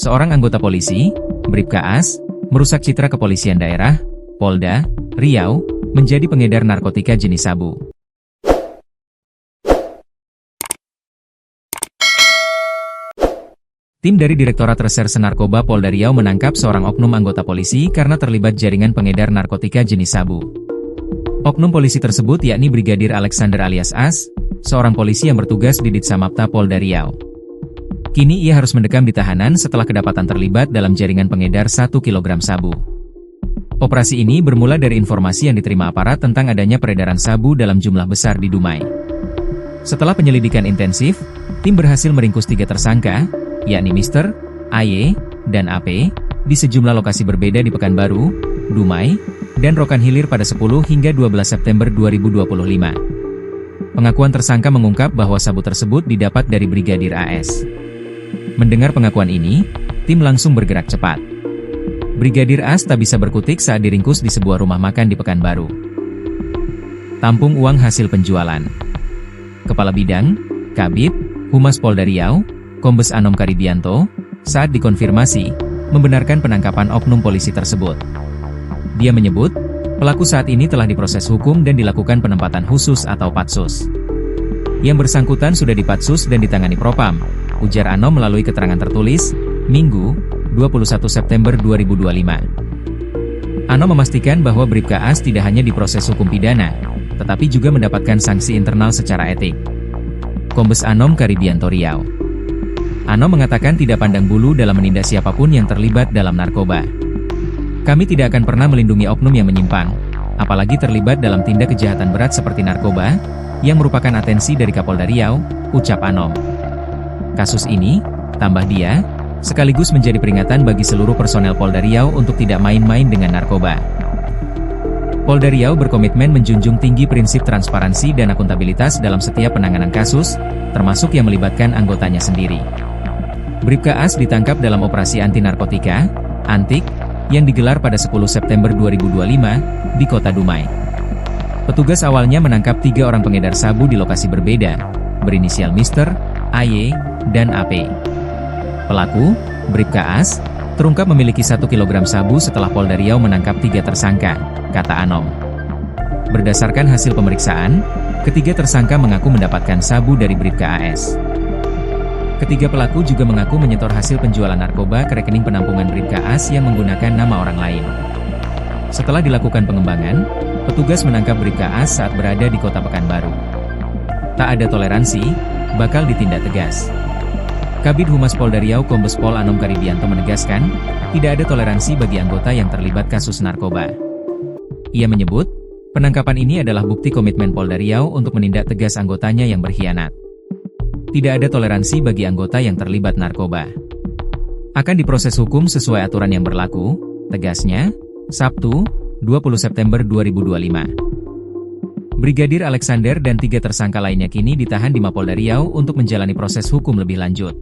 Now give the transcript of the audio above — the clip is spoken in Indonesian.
Seorang anggota polisi, Bribka As, merusak citra kepolisian daerah, Polda, Riau, menjadi pengedar narkotika jenis sabu. Tim dari Direktorat Reserse Narkoba Polda Riau menangkap seorang oknum anggota polisi karena terlibat jaringan pengedar narkotika jenis sabu. Oknum polisi tersebut yakni Brigadir Alexander alias As, seorang polisi yang bertugas di Ditsamapta Polda Riau. Kini ia harus mendekam di tahanan setelah kedapatan terlibat dalam jaringan pengedar 1 kg sabu. Operasi ini bermula dari informasi yang diterima aparat tentang adanya peredaran sabu dalam jumlah besar di Dumai. Setelah penyelidikan intensif, tim berhasil meringkus 3 tersangka, yakni Mr., AY, dan AP, di sejumlah lokasi berbeda di Pekanbaru, Dumai, dan Rokan Hilir pada 10 hingga 12 September 2025. Pengakuan tersangka mengungkap bahwa sabu tersebut didapat dari Brigadir AS. Mendengar pengakuan ini, tim langsung bergerak cepat. Brigadir AS tak bisa berkutik saat diringkus di sebuah rumah makan di Pekanbaru. Tampung uang hasil penjualan. Kepala Bidang, Kabid, Humas Polda Riau, Kombes Anom Karibianto, saat dikonfirmasi, membenarkan penangkapan oknum polisi tersebut. Dia menyebut, pelaku saat ini telah diproses hukum dan dilakukan penempatan khusus atau patsus. Yang bersangkutan sudah dipatsus dan ditangani Propam, ujar Anom melalui keterangan tertulis, Minggu, 21 September 2025. Anom memastikan bahwa Bribka As tidak hanya diproses hukum pidana, tetapi juga mendapatkan sanksi internal secara etik. Kombes Anom Karibianto Riau. Anom mengatakan tidak pandang bulu dalam menindak siapapun yang terlibat dalam narkoba. Kami tidak akan pernah melindungi oknum yang menyimpang, apalagi terlibat dalam tindak kejahatan berat seperti narkoba, yang merupakan atensi dari Kapolda Riau, ucap Anom. Kasus ini, tambah dia, sekaligus menjadi peringatan bagi seluruh personel Polda Riau untuk tidak main-main dengan narkoba. Polda Riau berkomitmen menjunjung tinggi prinsip transparansi dan akuntabilitas dalam setiap penanganan kasus, termasuk yang melibatkan anggotanya sendiri. Bribka As ditangkap dalam operasi anti narkotika, Antik, yang digelar pada 10 September 2025, di kota Dumai. Petugas awalnya menangkap 3 orang pengedar sabu di lokasi berbeda, berinisial Mr., AY, dan AP. Pelaku, Bribka As, terungkap memiliki 1 kg sabu setelah Polda Riau menangkap 3 tersangka, kata Anom. Berdasarkan hasil pemeriksaan, ketiga tersangka mengaku mendapatkan sabu dari Bribka AS. Ketiga pelaku juga mengaku menyetor hasil penjualan narkoba ke rekening penampungan Bribka As yang menggunakan nama orang lain. Setelah dilakukan pengembangan, petugas menangkap Bribka As saat berada di kota Pekanbaru. Tak ada toleransi, bakal ditindak tegas. Kabid Humas Polda Riau Kombes Pol Anom Karibianto menegaskan, tidak ada toleransi bagi anggota yang terlibat kasus narkoba. Ia menyebut, penangkapan ini adalah bukti komitmen Polda Riau untuk menindak tegas anggotanya yang berkhianat. Tidak ada toleransi bagi anggota yang terlibat narkoba. Akan diproses hukum sesuai aturan yang berlaku, tegasnya, Sabtu, 20 September 2025. Brigadir Alexander dan 3 tersangka lainnya kini ditahan di Mapolda Riau untuk menjalani proses hukum lebih lanjut.